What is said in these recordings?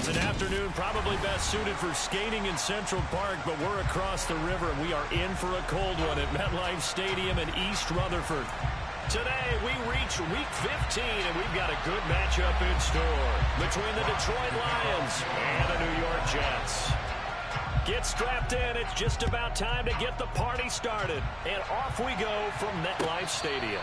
It's an afternoon probably best suited for skating in Central Park, but we're across the river, and we are in for a cold one at MetLife Stadium in East Rutherford. Today, we reach Week 15, and we've got a good matchup in store between the Detroit Lions and the New York Jets. Get strapped in. It's just about time to get the party started. And off we go from MetLife Stadium.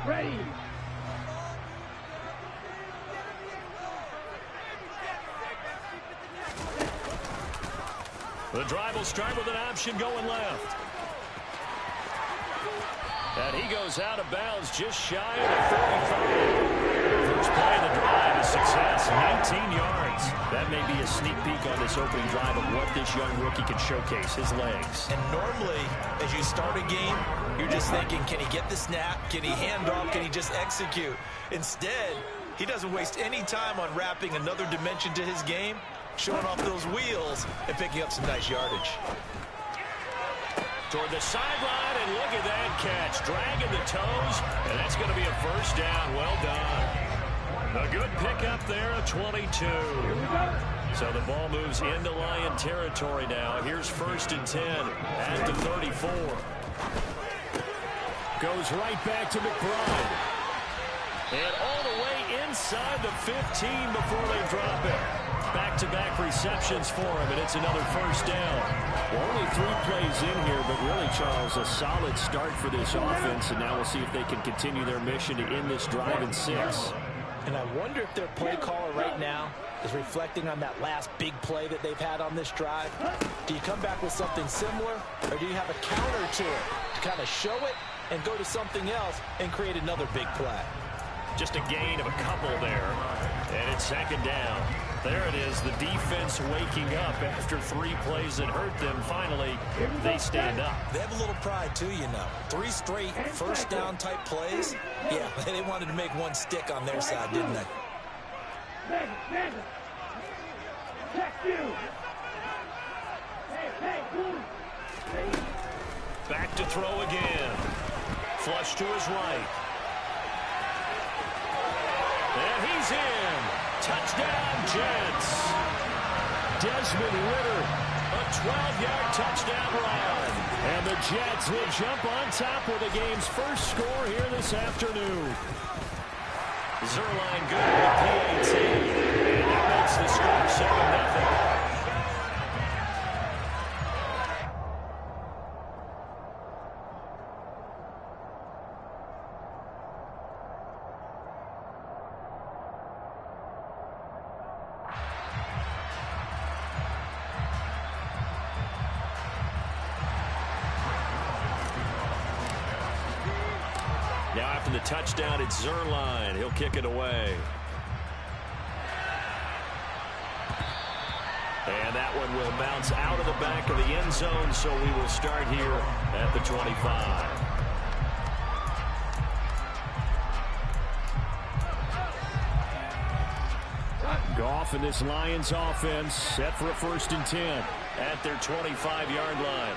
Ready. The drive will start with an option going left. And he goes out of bounds just shy of the 35. First play of the drive is success, 19 yards. That may be a sneak peek on this opening drive of what this young rookie can showcase, his legs. And normally, as you start a game, you're just thinking, can he get the snap? Can he hand off? Can he just execute? Instead, he doesn't waste any time on wrapping another dimension to his game, showing off those wheels and picking up some nice yardage. Toward the sideline, and look at that catch. Dragging the toes, and that's going to be a first down. Well done. A good pickup there, a 22. So the ball moves into Lion territory now. Here's 1st and 10 at the 34. Goes right back to McBride. And all the way inside the 15 before they drop it. Back-to-back receptions for him, and it's another first down. Well, only 3 plays in here, but really, Charles, a solid start for this offense, and now we'll see if they can continue their mission to end this drive in 6. And I wonder if their play caller right now is reflecting on that last big play that they've had on this drive. Do you come back with something similar, or do you have a counter to it to kind of show it and go to something else and create another big play? Just a gain of a couple there, and it's 2nd down. There it is, the defense waking up after 3 plays that hurt them. Finally, they stand up. They have a little pride, too, you know. 3 straight first down type plays. Yeah, they wanted to make one stick on their side, didn't they? Back to throw again. Flush to his right. And he's in. Touchdown, Jets. Desmond Ridder, a 12-yard touchdown run. And the Jets will jump on top with the game's first score here this afternoon. Zuerlein good with PAT. And that makes the score 7-0. Now after the touchdown, it's Zuerlein. He'll kick it away. And that one will bounce out of the back of the end zone, so we will start here at the 25. Goff and this Lions offense set for a 1st and 10 at their 25-yard line.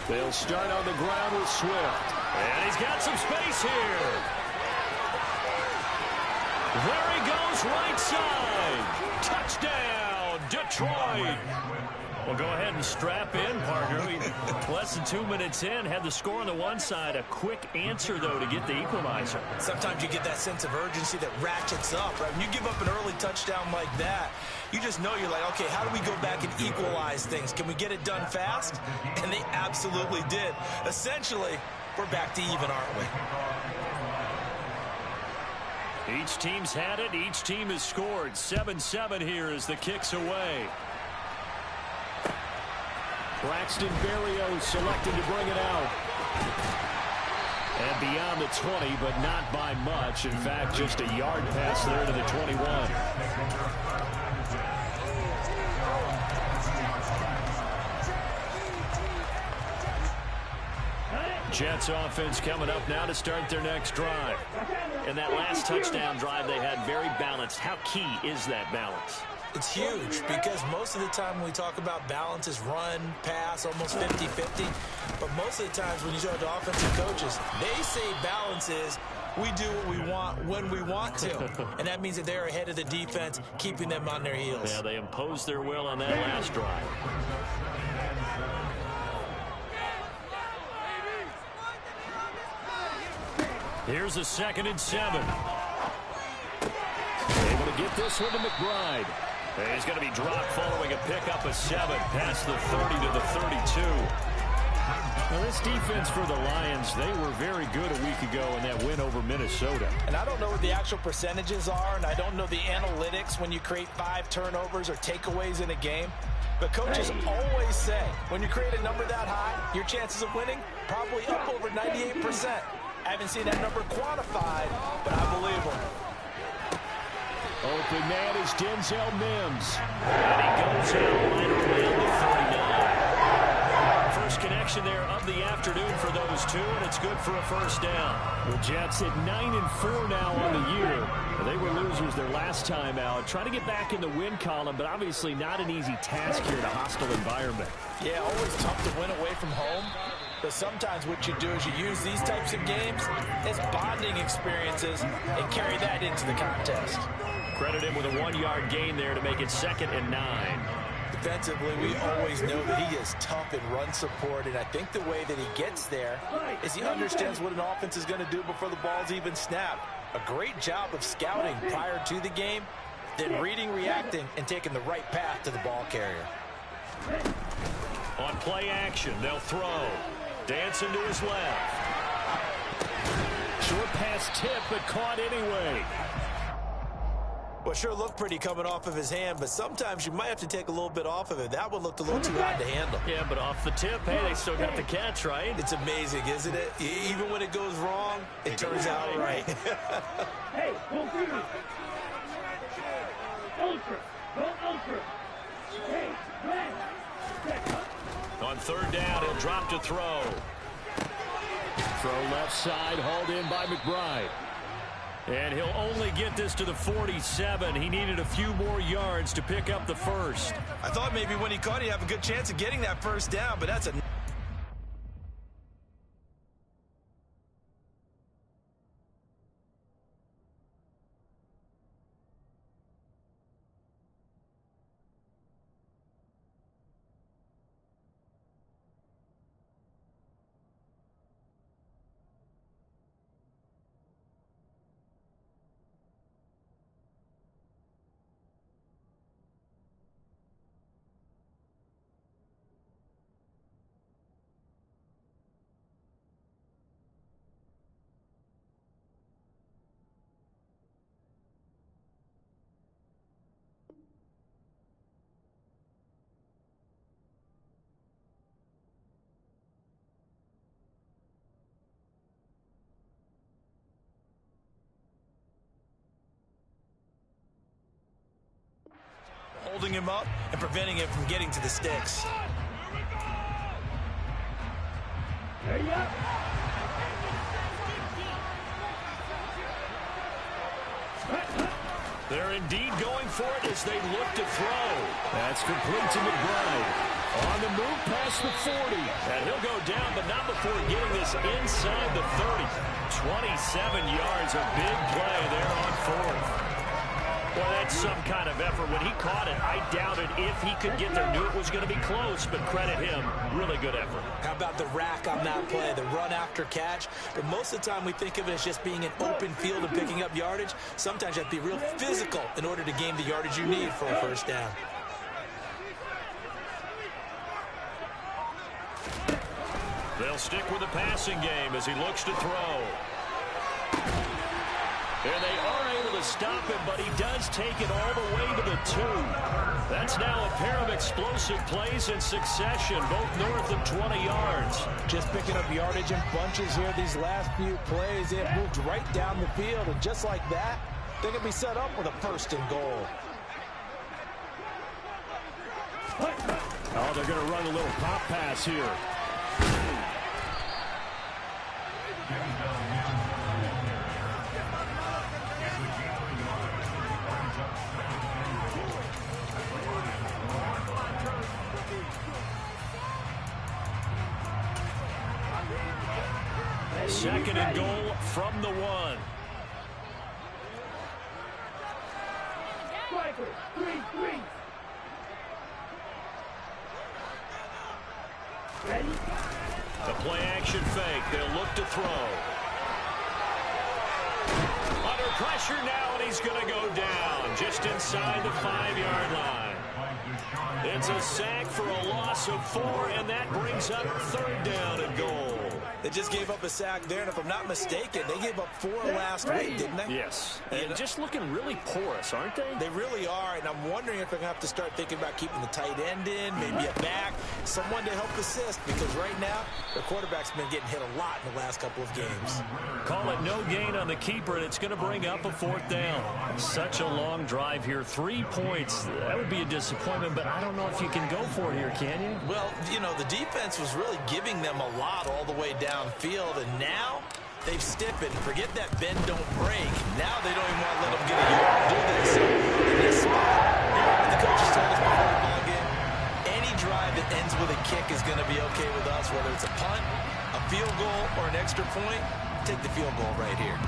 They'll start on the ground with Swift. And he's got some space here. There he goes, right side. Touchdown, Detroit. Well, go ahead and strap in, partner. Less than 2 minutes in, had the score on the one side. A quick answer, though, to get the equalizer. Sometimes you get that sense of urgency that ratchets up, right? When you give up an early touchdown like that, you just know you're like, okay, how do we go back and equalize things? Can we get it done fast? And they absolutely did. Essentially, we're back to even, aren't we? Each team's had it. Each team has scored. 7-7 here as the kick's away. Braxton Berrios selected to bring it out. And beyond the 20, but not by much. In fact, just a yard pass there to the 21. Jets offense coming up now to start their next drive. And that last touchdown drive they had very balanced. How key is that balance? It's huge because most of the time when we talk about balance is run, pass, almost 50-50. But most of the times when you talk to offensive coaches, they say balance is we do what we want when we want to. And that means that they're ahead of the defense, keeping them on their heels. Yeah, they imposed their will on that last drive. Here's a 2nd and 7. Able to get this one to McBride. And he's going to be dropped following a pickup of 7 past the 30 to the 32. Now, this defense for the Lions, they were very good a week ago in that win over Minnesota. And I don't know what the actual percentages are, and I don't know the analytics when you create 5 turnovers or takeaways in a game. But coaches always say, when you create a number that high, your chances of winning probably up over 98%. I haven't seen that number quantified, but I believe him. Open man is Denzel Mims. And he goes out right around the 39. First connection there of the afternoon for those two, and it's good for a first down. The Jets at 9-4 now on the year. They were losers their last time out. Trying to get back in the win column, but obviously not an easy task here in a hostile environment. Yeah, always tough to win away from home. But sometimes what you do is you use these types of games as bonding experiences and carry that into the contest. Credit him with a 1-yard gain there to make it 2nd and 9. Defensively, we always know that he is tough in run support, and I think the way that he gets there is he understands what an offense is going to do before the ball's even snapped. A great job of scouting prior to the game, then reading, reacting, and taking the right path to the ball carrier. On play action, they'll throw. Dancing to his left. Short pass tip, but caught anyway. Well, sure looked pretty coming off of his hand, but sometimes you might have to take a little bit off of it. That one looked a little too hard to handle. Yeah, but off the tip, hey, they still got the catch, right? It's amazing, isn't it? Even when it goes wrong, it turns out right. Hey, go green. Ultra. Go ultra. Hey, man. On 3rd down, he'll drop to throw. Throw left side, hauled in by McBride. And he'll only get this to the 47. He needed a few more yards to pick up the first. I thought maybe when he caught it, he'd have a good chance of getting that first down, but that's a... holding him up and preventing him from getting to the sticks. They're indeed going for it as they look to throw. That's complete to McBride. On the move past the 40. And he'll go down, but not before getting this inside the 30. 27 yards, a big play there on 4th. Well, that's some kind of effort. When he caught it, I doubted if he could get there. Knew it was going to be close, but credit him. Really good effort. How about the rack on that play, the run after catch? But most of the time we think of it as just being an open field and picking up yardage. Sometimes you have to be real physical in order to gain the yardage you need for a first down. They'll stick with the passing game as he looks to throw. And they are able to to stop him, but he does take it all the way to the 2. That's now a pair of explosive plays in succession, both north of 20 yards. Just picking up yardage in bunches here these last few plays. They have moved right down the field, and just like that, they're going to be set up with a 1st and goal. Oh, they're going to run a little pop pass here. Second and goal from the 1. Striker, 3-3. Ready? The play action fake. They'll look to throw. Under pressure now, and he's going to go down just inside the 5-yard line. It's a sack for a loss of 4, and that brings up 3rd down and goal. They just gave up a sack there, and if I'm not mistaken, they gave up 4 last week, didn't they? Yes. And just looking really porous, aren't they? They really are, and I'm wondering if they're going to have to start thinking about keeping the tight end in, maybe a back, someone to help assist, because right now, their quarterback's been getting hit a lot in the last couple of games. Call it no gain on the keeper, and it's going to bring up a 4th down. Such a long drive here. 3 points. That would be a disappointment, but I don't know if you can go for it here, can you? Well, you know, the defense was really giving them a lot all the way downfield, and now they've stiffened. Forget that bend, don't break. Now they don't even want to let them get a yard do this. So in this spot, you know what the coaches told us before the ball game? Any drive that ends with a kick is going to be okay with us, whether it's a punt, a field goal, or an extra point. Take the field goal right here.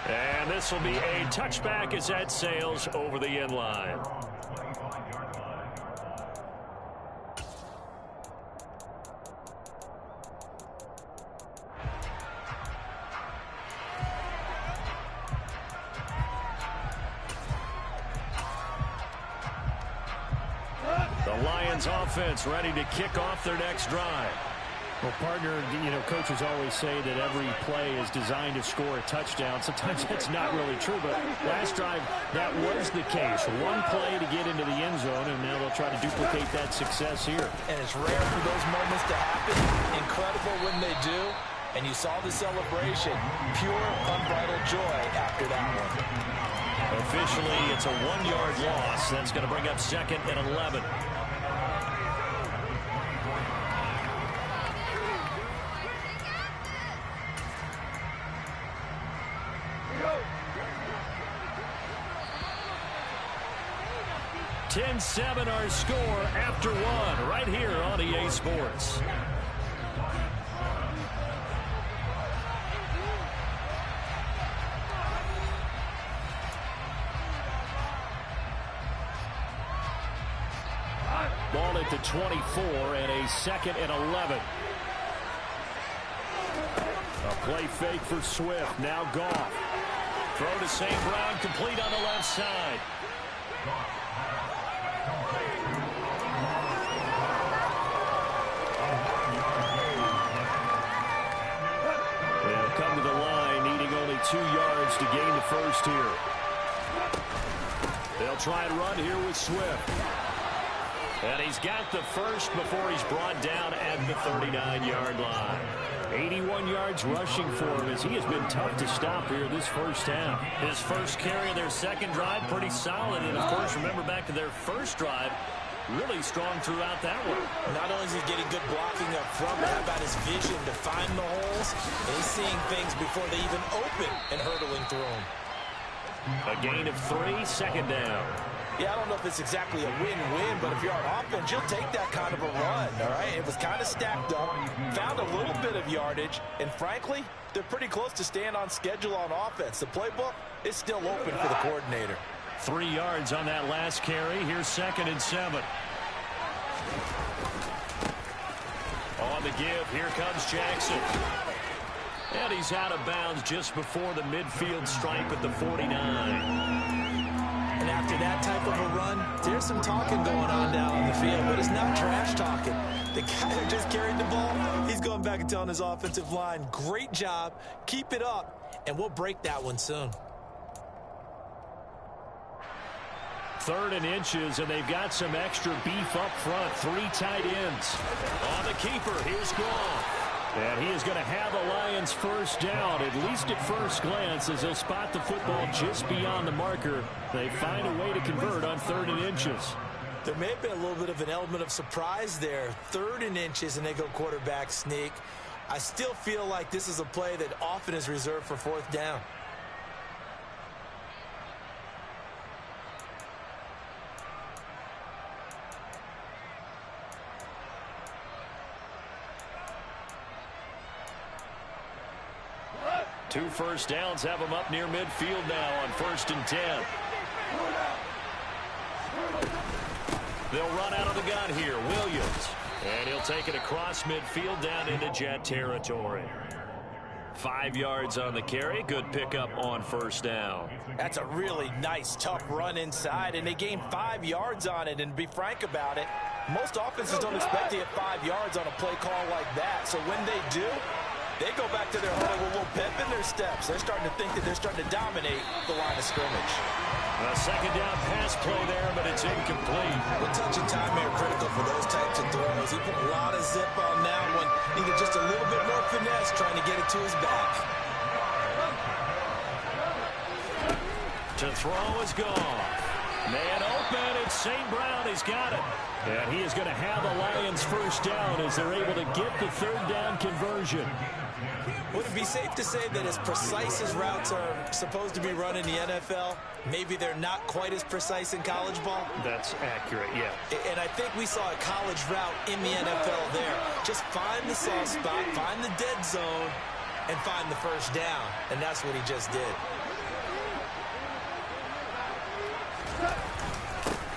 And this will be a touchback as that sails over the end line. The Lions offense ready to kick off their next drive. Well, partner, you know, coaches always say that every play is designed to score a touchdown. Sometimes that's not really true, but last drive, that was the case. One play to get into the end zone, and now they'll try to duplicate that success here. And it's rare for those moments to happen. Incredible when they do. And you saw the celebration. Pure, unbridled joy after that one. Officially, it's a 1-yard loss. That's going to bring up 2nd and 11. $10-7 our score after 1 right here on EA Sports. Ball at the 24 and a 2nd and 11. A play fake for Swift. Now Goff. Throw to St. Brown, complete on the left side. They'll come to the line, needing only 2 yards to gain the first here. They'll try and run here with Swift. And he's got the first before he's brought down at the 39-yard line. 81 yards rushing for him as he has been tough to stop here this first half. His first carry of their second drive, pretty solid. And, of course, remember back to their first drive, really strong throughout that one. Not only is he getting good blocking up front, but how about his vision to find the holes? And he's seeing things before they even open and hurdling through them. A gain of 3, 2nd down. Yeah, I don't know if it's exactly a win-win, but if you're on offense, you'll take that kind of a run, all right? It was kind of stacked up, found a little bit of yardage, and frankly, they're pretty close to staying on schedule on offense. The playbook is still open for the coordinator. 3 yards on that last carry. Here's 2nd and 7. On the give, here comes Jackson. And he's out of bounds just before the midfield stripe at the 49. And after that type of a run, there's some talking going on down on the field, but it's not trash talking. The guy who just carried the ball, he's going back and telling his offensive line, great job, keep it up, and we'll break that one soon. 3rd and inches, and they've got some extra beef up front. 3 tight ends. On the keeper, here's Goff. And he is going to have the Lions first down, at least at first glance, as they'll spot the football just beyond the marker. They find a way to convert on 3rd and inches. There may have been a little bit of an element of surprise there. 3rd and inches, and they go quarterback sneak. I still feel like this is a play that often is reserved for 4th down. Two first downs have them up near midfield now on 1st and 10. They'll run out of the gun here. Williams. And he'll take it across midfield down into Jet territory. 5 yards on the carry. Good pickup on 1st down. That's a really nice, tough run inside, and they gained 5 yards on it. And to be frank about it, most offenses don't expect to get 5 yards on a play call like that. So when they do, they go back to their huddle with a little pep in their steps. They're starting to think that they're starting to dominate the line of scrimmage. A 2nd down pass play there, but it's incomplete. The touch and time are critical for those types of throws. He put a lot of zip on that one. Needed just a little bit more finesse trying to get it to his back. To throw is gone. Man open, it's St. Brown. He's got it. And he is going to have the Lions first down as they're able to get the 3rd down conversion. Would it be safe to say that as precise as routes are supposed to be run in the NFL, maybe they're not quite as precise in college ball? That's accurate, yeah. And I think we saw a college route in the NFL there. Just find the soft spot, find the dead zone, and find the first down. And that's what he just did.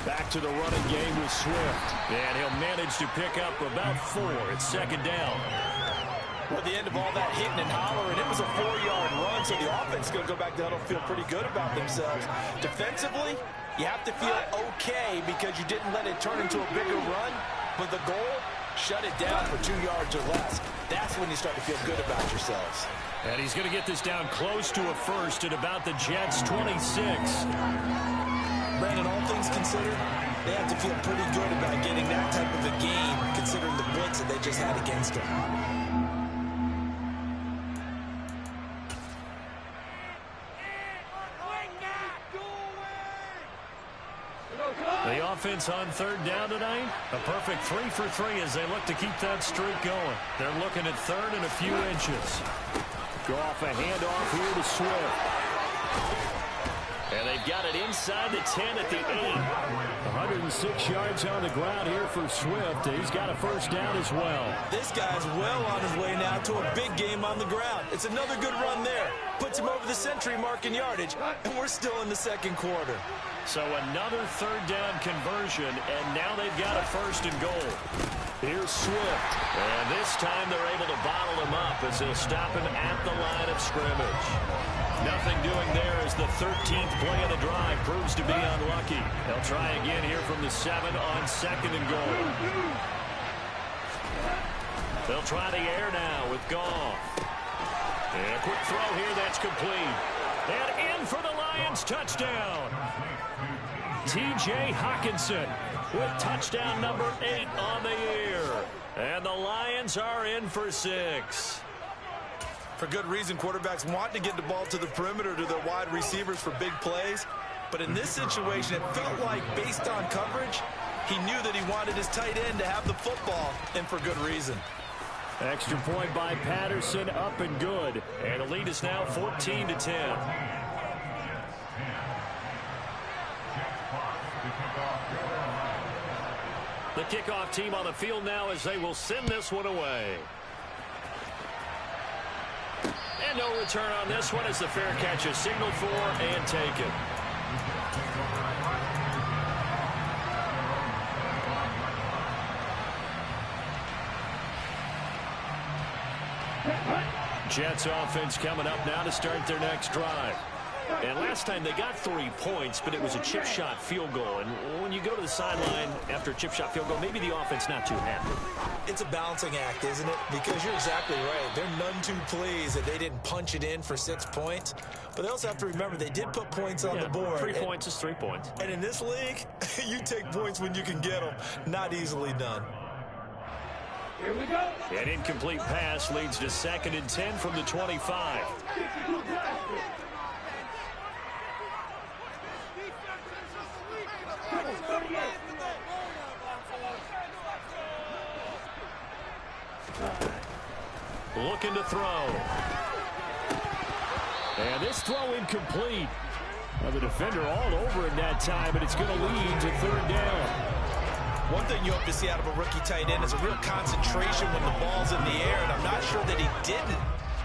Back to the running game with Swift. And he'll manage to pick up about 4 at 2nd down. At the end of all that hitting and hollering, it was a 4-yard run, so the offense is going to go back down and feel pretty good about themselves. Defensively, you have to feel okay because you didn't let it turn into a bigger run, but the goal, shut it down for 2 yards or less. That's when you start to feel good about yourselves. And he's going to get this down close to a first at about the Jets' 26. Brandon, all things considered, they have to feel pretty good about getting that type of a gain considering the blitz that they just had against them. The offense on 3rd down tonight, a perfect 3 for 3 as they look to keep that streak going. They're looking at 3rd and a few inches. Go off a handoff here to Swift. And they've got it inside the 10 at the 8. 106 yards on the ground here for Swift. He's got a first down as well. This guy's well on his way now to a big game on the ground. It's another good run there. Puts him over the century mark in yardage, and we're still in the 2nd quarter. So another 3rd down conversion, and now they've got a 1st and goal. Here's Swift. And this time they're able to bottle him up as they'll stop him at the line of scrimmage. Nothing doing there as the 13th play of the drive proves to be unlucky. They'll try again here from the 7 on 2nd and goal. They'll try the air now with Goff. And a quick throw here that's complete. And in for the Lions touchdown. T.J. Hockenson with touchdown number 8 on the year. And the Lions are in for 6. For good reason, quarterbacks want to get the ball to the perimeter to their wide receivers for big plays. But in this situation, it felt like, based on coverage, he knew that he wanted his tight end to have the football, and for good reason. Extra point by Patterson, up and good. And the lead is now 14-10. The kickoff team on the field now as they will send this one away. And no return on this one as the fair catch is signaled for and taken. Jets offense coming up now to start their next drive. And last time they got 3 points, but it was a chip shot field goal. And when you go to the sideline after a chip shot field goal, maybe the offense not too happy. It's a balancing act, isn't it? Because you're exactly right. They're none too pleased that they didn't punch it in for 6 points. But they also have to remember they did put points on the board. 3 points is 3 points. And in this league, you take points when you can get them. Not easily done. Here we go. An incomplete pass leads to 2nd and 10 from the 25. Looking to throw. And this throw incomplete. Well, the defender all over it that time, but it's going to lead to 3rd down. One thing you hope to see out of a rookie tight end is a real concentration when the ball's in the air, and I'm not sure that he didn't,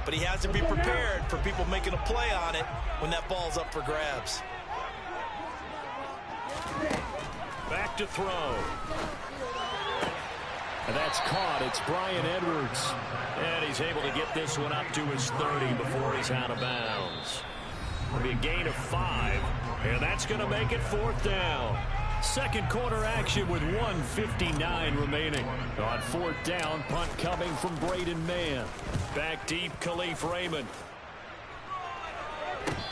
but he has to be prepared for people making a play on it when that ball's up for grabs. Back to throw. And that's caught. It's Bryan Edwards. And he's able to get this one up to his 30 before he's out of bounds. It'll be a gain of 5, and that's going to make it 4th down. Second quarter action with 1:59 remaining. On 4th down, punt coming from Braden Mann. Back deep, Khalif Raymond.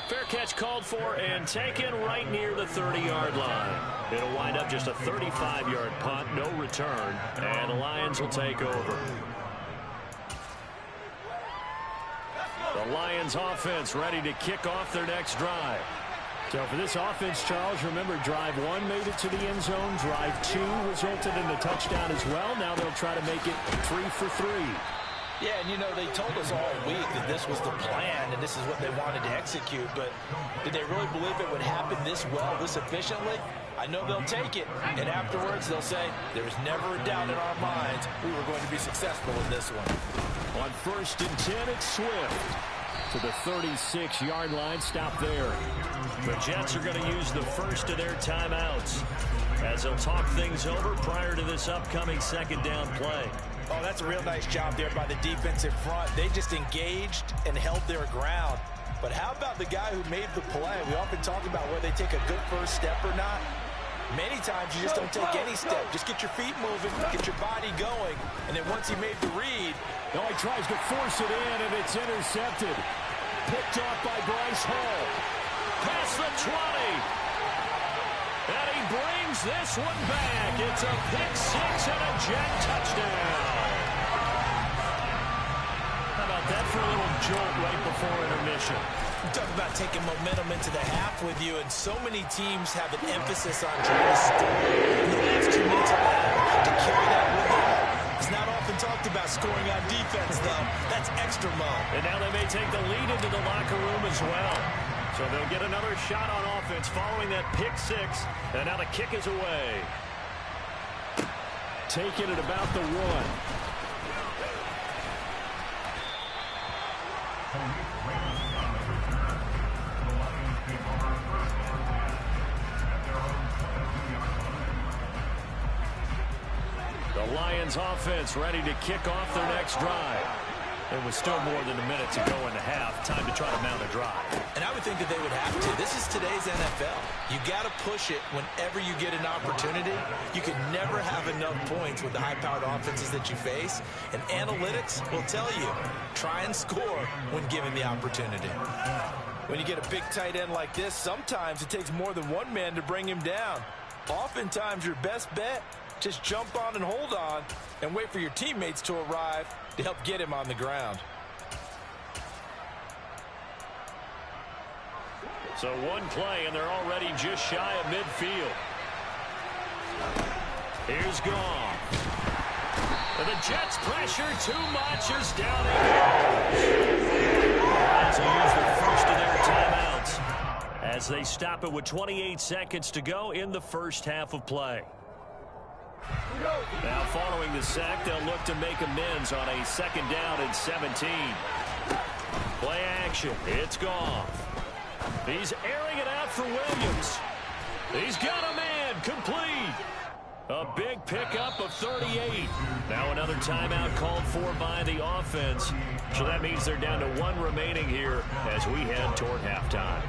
Fair catch called for and taken right near the 30-yard line. It'll wind up just a 35-yard punt, no return, and the Lions will take over. The Lions offense ready to kick off their next drive. So for this offense, Charles, remember drive 1 made it to the end zone. Drive 2 resulted in a touchdown as well. Now they'll try to make it 3 for 3. Yeah, and you know, they told us all week that this was the plan and this is what they wanted to execute, but did they really believe it would happen this well, this efficiently? I know they'll take it, and afterwards they'll say, there's never a doubt in our minds we were going to be successful in this one. On 1st and 10, it's Swift to the 36-yard line. Stop there. The Jets are going to use the first of their timeouts as they'll talk things over prior to this upcoming 2nd down play. Oh, that's a real nice job there by the defensive front. They just engaged and held their ground. But how about the guy who made the play? We often talk about whether they take a good first step or not. Many times you just don't take any step. Just get your feet moving, get your body going, and then once he made the read. No, he tries to force it in, and it's intercepted. Picked off by Bryce Hall. Past the 20. And he brings this one back. It's a pick 6 and a Jet touchdown. How about that for a little jolt right before intermission? Talk about taking momentum into the half with you, and so many teams have an emphasis on trying to score in the last 2 minutes of the half to carry that with them. It's not often talked about scoring on defense, though. That's extra mo. And now they may take the lead into the locker room as well. So they'll get another shot on offense following that pick 6, and now the kick is away. Taken at about the 1. The Lions offense ready to kick off their next drive. It was still more than a minute to go in the half. Time to try to mount a drive. And I would think that they would have to. This is today's NFL. You got to push it whenever you get an opportunity. You can never have enough points with the high-powered offenses that you face. And analytics will tell you, try and score when given the opportunity. When you get a big tight end like this, sometimes it takes more than one man to bring him down. Oftentimes, your best bet, just jump on and hold on and wait for your teammates to arrive to help get him on the ground. So one play, and they're already just shy of midfield. Here's Goff. And the Jets pressure too much as down he goes. Lions will use the first of their timeouts as they stop it with 28 seconds to go in the first half of play. Now following the sack, they'll look to make amends on a 2nd down and 17. Play action. It's Goff. He's airing it out for Williams. He's got a man. Complete. A big pickup of 38. Now another timeout called for by the offense. So that means they're down to 1 remaining here as we head toward halftime.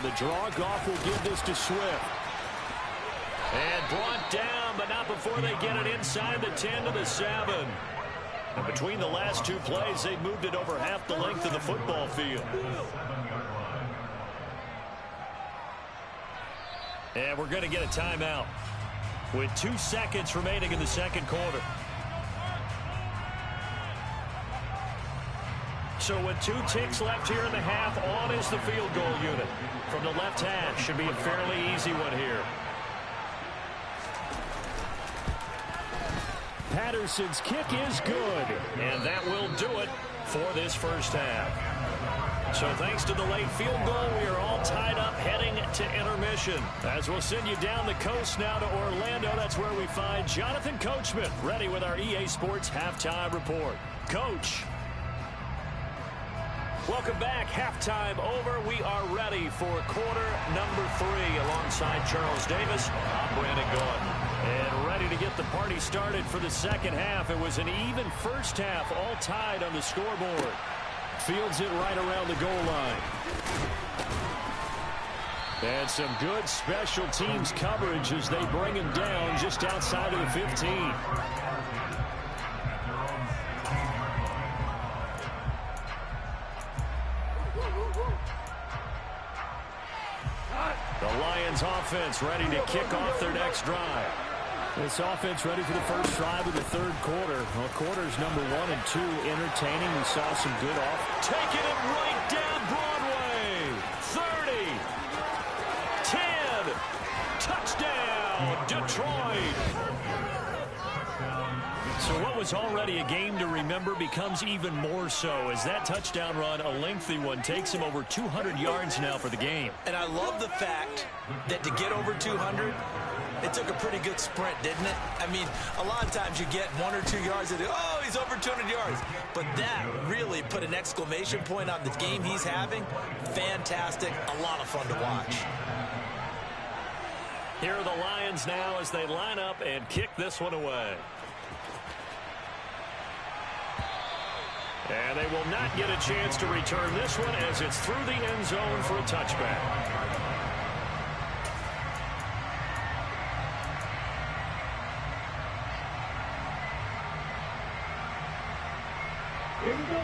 The draw off will give this to Swift. And brought down, but not before they get it inside the 10 to the 7. And between the last two plays, they moved it over half the length of the football field. And we're going to get a timeout with 2 seconds remaining in the second quarter. So with 2 ticks left here in the half, on is the field goal unit. From the left hash, should be a fairly easy one here. Patterson's kick is good, and that will do it for this first half. So thanks to the late field goal, we are all tied up heading to intermission. As we'll send you down the coast now to Orlando, that's where we find Jonathan Coachman ready with our EA Sports Halftime Report. Coach. Welcome back. Halftime over. We are ready for quarter number 3 alongside Charles Davis. I'm Brandon Gaudin. And ready to get the party started for the second half. It was an even first half, all tied on the scoreboard. Fields it right around the goal line. And some good special teams coverage as they bring him down just outside of the 15. The Lions offense ready to kick off their next drive. This offense ready for the first drive of the third quarter. Well, quarters number 1 and 2 entertaining. We saw some good off. Taking it right down Broadway. 30. 10. Touchdown, Detroit. So what was already a game to remember becomes even more so as that touchdown run, a lengthy one, takes him over 200 yards now for the game. And I love the fact that to get over 200, it took a pretty good sprint, didn't it? I mean, a lot of times you get 1 or 2 yards and oh, he's over 200 yards. But that really put an exclamation point on the game he's having. Fantastic. A lot of fun to watch. Here are the Lions now as they line up and kick this one away. And they will not get a chance to return this one as it's through the end zone for a touchback.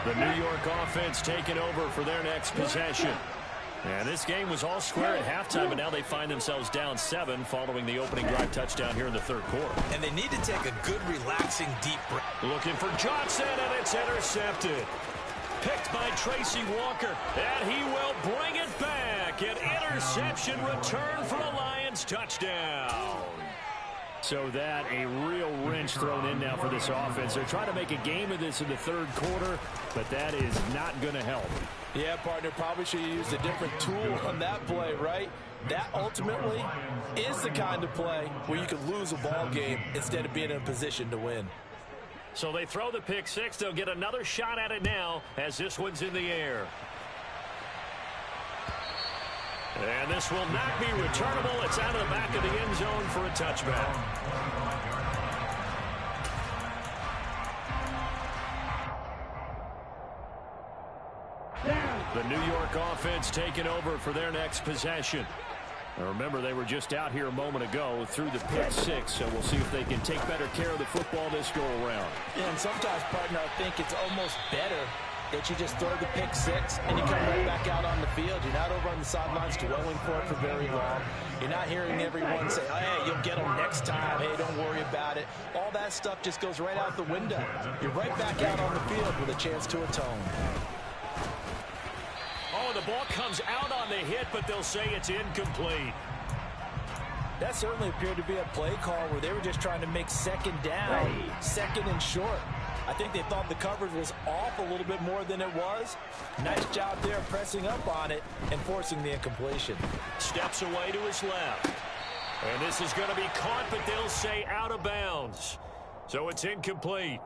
The New York offense taking over for their next possession. And this game was all square at halftime, but now they find themselves down 7 following the opening drive touchdown here in the third quarter. And they need to take a good, relaxing, deep breath. Looking for Johnson, and it's intercepted. Picked by Tracy Walker, and he will bring it back. An interception return for a Lions touchdown. So that a real wrench thrown in now for this offense. They're trying to make a game of this in the third quarter, but that is not going to help. Yeah, partner, probably should have used a different tool on that play, right? That ultimately is the kind of play where you can lose a ball game instead of being in a position to win. So they throw the pick 6. They'll get another shot at it now as this one's in the air. And this will not be returnable. It's out of the back of the end zone for a touchback. The New York offense taking over for their next possession. Now remember, they were just out here a moment ago through the pick 6, so we'll see if they can take better care of the football this go-around. Yeah, and sometimes, partner, I think it's almost better that you just throw the pick 6 and you come right back out on the field. You're not over on the sidelines dwelling for it for very long. You're not hearing everyone say, oh, hey, you'll get them next time. Hey, don't worry about it. All that stuff just goes right out the window. You're right back out on the field with a chance to atone. Oh, the ball comes out on the hit, but they'll say it's incomplete. That certainly appeared to be a play call where they were just trying to make second down, second and short. I think they thought the coverage was off a little bit more than it was. Nice job there pressing up on it and forcing the incompletion. Steps away to his left. And this is going to be caught, but they'll say out of bounds. So it's incomplete.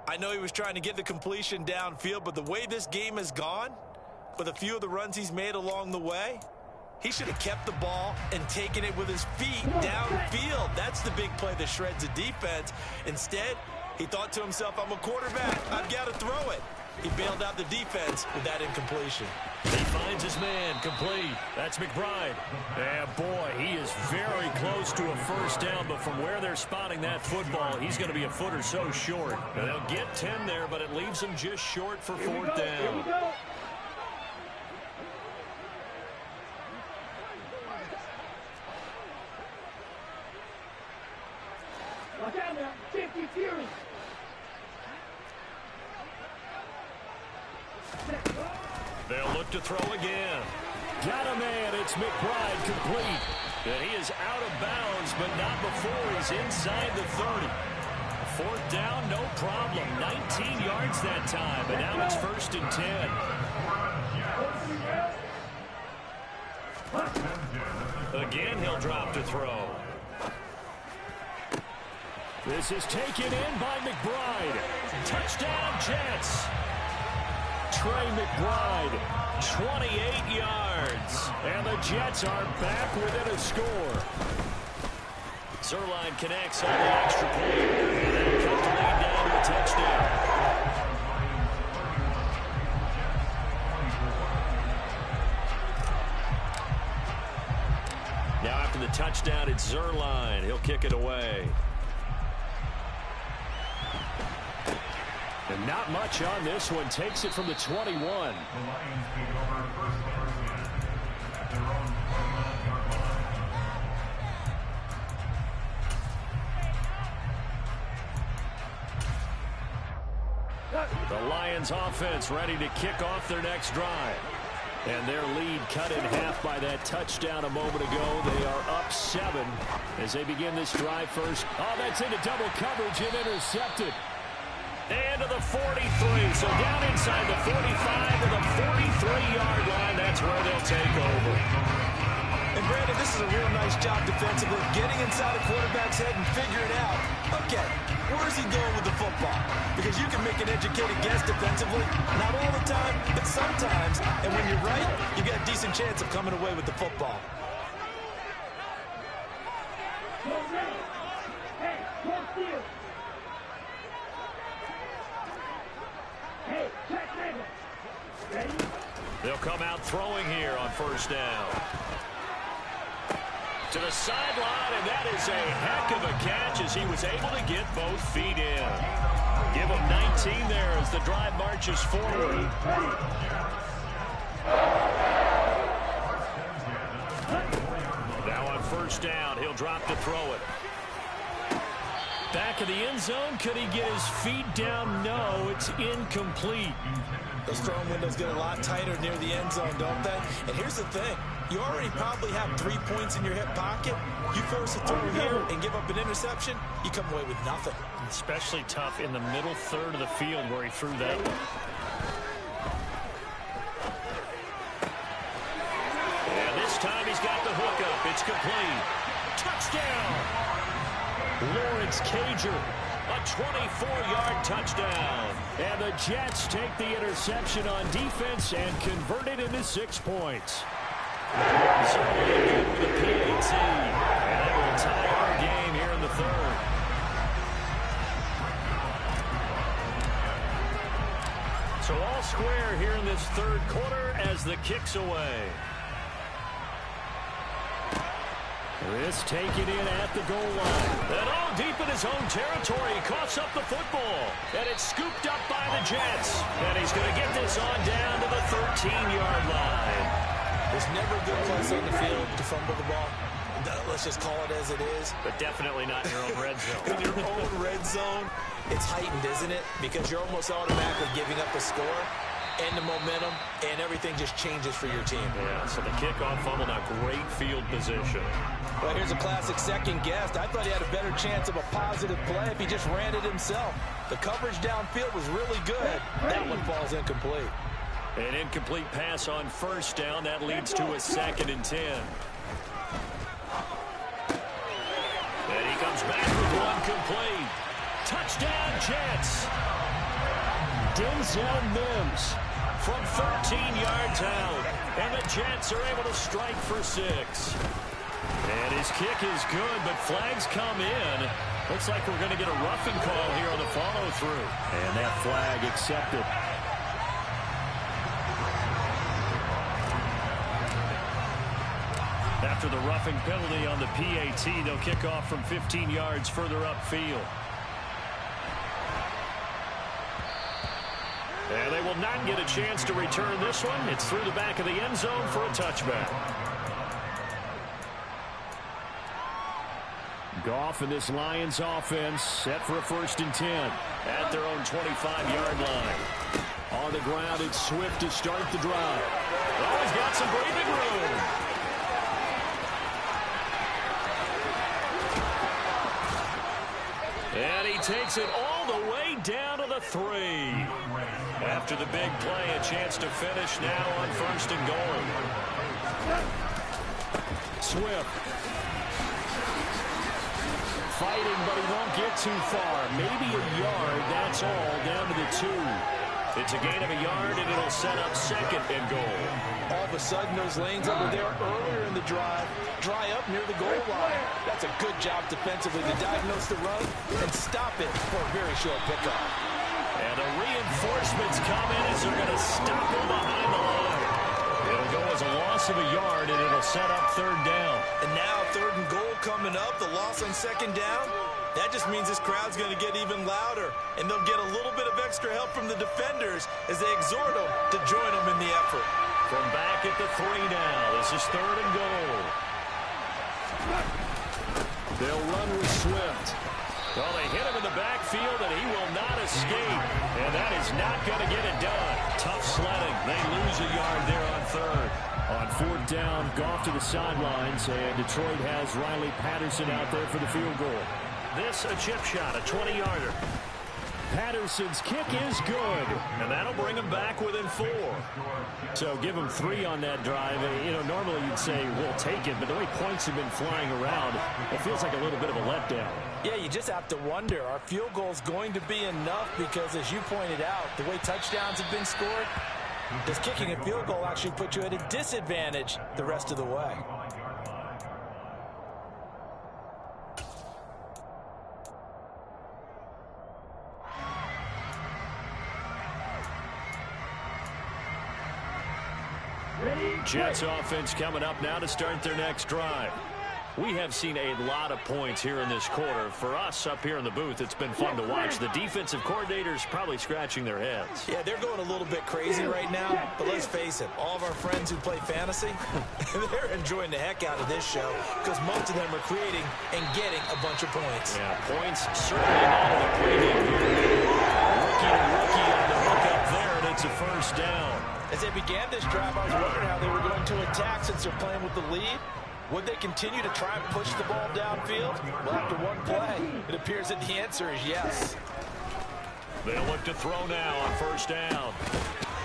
I know he was trying to get the completion downfield, but the way this game has gone, with a few of the runs he's made along the way, he should have kept the ball and taken it with his feet downfield. That's the big play that shreds the defense. Instead, he thought to himself, I'm a quarterback. I've got to throw it. He bailed out the defense with that incompletion. He finds his man, complete. That's McBride. And boy, he is very close to a first down, but from where they're spotting that football, he's going to be a foot or so short. And they'll get 10 there, but it leaves him just short for fourth down. Watch out now, 50 Fury. They'll look to throw again. Got a man. It's McBride, complete. And he is out of bounds, but not before he's inside the 30. Fourth down, no problem. 19 yards that time, and now it's 1st and 10. Again, he'll drop to throw. This is taken in by McBride. Touchdown, Jets. Trey McBride, 28 yards. And the Jets are back within a score. Zuerlein connects on the extra point. And that'll cut the lead down to a touchdown. Now after the touchdown, it's Zuerlein. He'll kick it away. And not much on this one. Takes it from the 21. The Lions offense ready to kick off their next drive. And their lead cut in half by that touchdown a moment ago. They are up 7 as they begin this drive first. Oh, that's into double coverage and intercepted. And to the 43, so down inside the 45 to the 43-yard line. That's where they'll take over. And Brandon, this is a real nice job defensively, getting inside a quarterback's head and figuring out, okay, where's he going with the football? Because you can make an educated guess defensively, not all the time, but sometimes. And when you're right, you got a decent chance of coming away with the football. Hey, come steal. Hey, check Nagel. Ready? They'll come out throwing here on first down. To the sideline, and that is a heck of a catch as he was able to get both feet in. Give him 19 there as the drive marches forward. Now on first down, he'll drop to throw it. Back of the end zone, could he get his feet down? No, it's incomplete. Those throwing windows get a lot tighter near the end zone, don't they? And here's the thing. You already probably have 3 points in your hip pocket. You force a throw here and give up an interception, you come away with nothing. Especially tough in the middle third of the field where he threw that one. And this time he's got the hook up. It's complete. Touchdown! Lawrence Cager, a 24-yard touchdown. And the Jets take the interception on defense and convert it into 6 points. Zuerlein with the PAT. And that will tie our game here in the third. So all square here in this third quarter as the kick's away. This taken in at the goal line. And all deep in his own territory. He coughs up the football. And it's scooped up by the Jets. And he's going to get this on down to the 13-yard line. There's never a good place on the field to fumble the ball. Let's just call it as it is. But definitely not in your own red zone. In your own red zone, it's heightened, isn't it? Because you're almost automatically giving up a score and the momentum, and everything just changes for your team. Yeah, so the kickoff fumble, now great field position. Well, here's a classic second guess. I thought he had a better chance of a positive play if he just ran it himself. The coverage downfield was really good. That one falls incomplete. An incomplete pass on first down. That leads to a 2nd and 10. And he comes back with one complete. Touchdown, Jets. Denzel Mims from 13 yards out. And the Jets are able to strike for 6. And his kick is good, but flags come in. Looks like we're going to get a roughing call here on the follow-through. And that flag accepted. after the roughing penalty on the PAT. They'll kick off from 15 yards further upfield. And they will not get a chance to return this one. It's through the back of the end zone for a touchback. Goff and this Lions offense set for a 1st and 10 at their own 25-yard line. On the ground, it's Swift to start the drive. Oh, he's got some breathing room. And he takes it all the way down to the 3. After the big play, a chance to finish now on 1st and goal. Swift. Fighting, but he won't get too far. Maybe a yard, that's all, down to the 2. It's a gain of a yard, and it'll set up 2nd and goal. All of a sudden, those lanes that were there earlier in the drive dry up near the goal line. That's a good job defensively to diagnose the run and stop it for a very short pickup. And the reinforcements come in as they're going to stop him behind the line. It'll go as a loss of a yard, and it'll set up 3rd down. And now 3rd and goal coming up, the loss on 2nd down. That just means this crowd's going to get even louder, and they'll get a little bit of extra help from the defenders as they exhort them to join them in the effort. From back at the 3 now, this is 3rd and goal. They'll run with Swift. Well, they hit him in the backfield, and he will not escape. And that is not going to get it done. Tough sledding. They lose a yard there on 3rd. On 4th down, Goff to the sidelines, and Detroit has Riley Patterson out there for the field goal. This a chip shot, a 20-yarder. Patterson's kick is good, and that'll bring him back within 4. So give him 3 on that drive. You know, normally you'd say we'll take it, but the way points have been flying around, it feels like a little bit of a letdown. Yeah, you just have to wonder, are field goals going to be enough? Because as you pointed out, the way touchdowns have been scored, does kicking a field goal actually put you at a disadvantage the rest of the way? Jets offense coming up now to start their next drive. We have seen a lot of points here in this quarter. For us up here in the booth, it's been fun to watch. The defensive coordinators probably scratching their heads. Yeah, they're going a little bit crazy right now, but let's face it, all of our friends who play fantasy, they're enjoying the heck out of this show because most of them are creating and getting a bunch of points. Yeah, points certainly not in the pregame here. Rookie on the hook up there, and it's a 1st down. As they began this drive, I was wondering how they were going to attack since they're playing with the lead. Would they continue to try and push the ball downfield? Well, after one play, it appears that the answer is yes. They'll look to throw now on 1st down.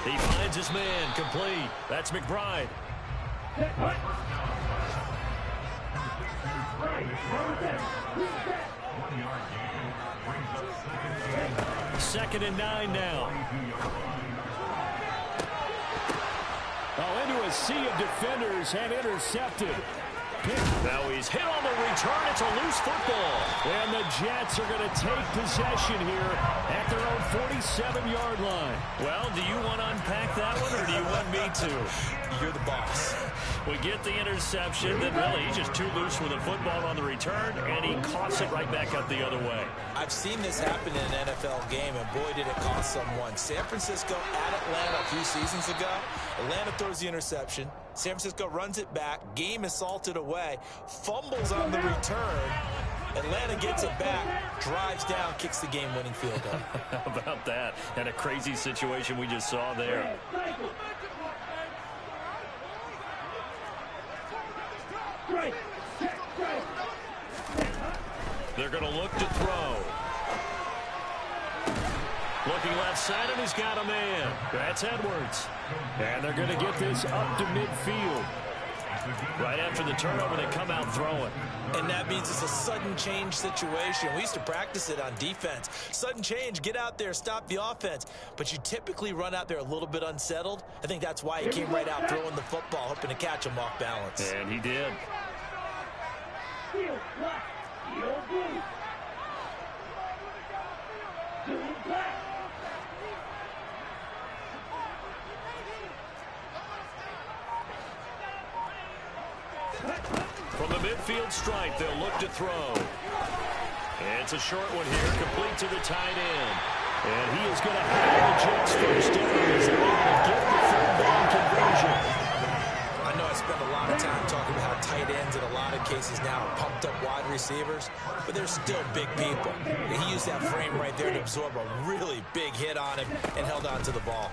He finds his man, complete. That's McBride. 2nd and 9 now. Oh, into a sea of defenders and intercepted. Now he's hit on the return. It's a loose football. And the Jets are going to take possession here at their own 47-yard line. Well, do you want to unpack that one, or do you want me to? You're the boss. We get the interception, then really he's just too loose with the football on the return, and he coughs it right back up the other way. I've seen this happen in an NFL game, and boy, did it cost someone. San Francisco at Atlanta a few seasons ago. Atlanta throws the interception. San Francisco runs it back. Game is salted away. Fumbles on the return. Atlanta gets it back, drives down, kicks the game-winning field goal. How about that? And a crazy situation we just saw there. They're going to look to throw. Looking left side, and he's got a man. That's Edwards. And they're going to get this up to midfield. Right after the turnover, they come out throwing. And that means it's a sudden change situation. We used to practice it on defense. Sudden change, get out there, stop the offense. But you typically run out there a little bit unsettled. I think that's why he came right out throwing the football, hoping to catch him off balance. And he did. From the midfield stripe, they'll look to throw. And it's a short one here, complete to the tight end. And he is going to have the Jets first down as they're able to get the third down conversion. I know I spend a lot of time talking about how tight ends in a lot of cases now are pumped up wide receivers, but they're still big people. And he used that frame right there to absorb a really big hit on him and held on to the ball.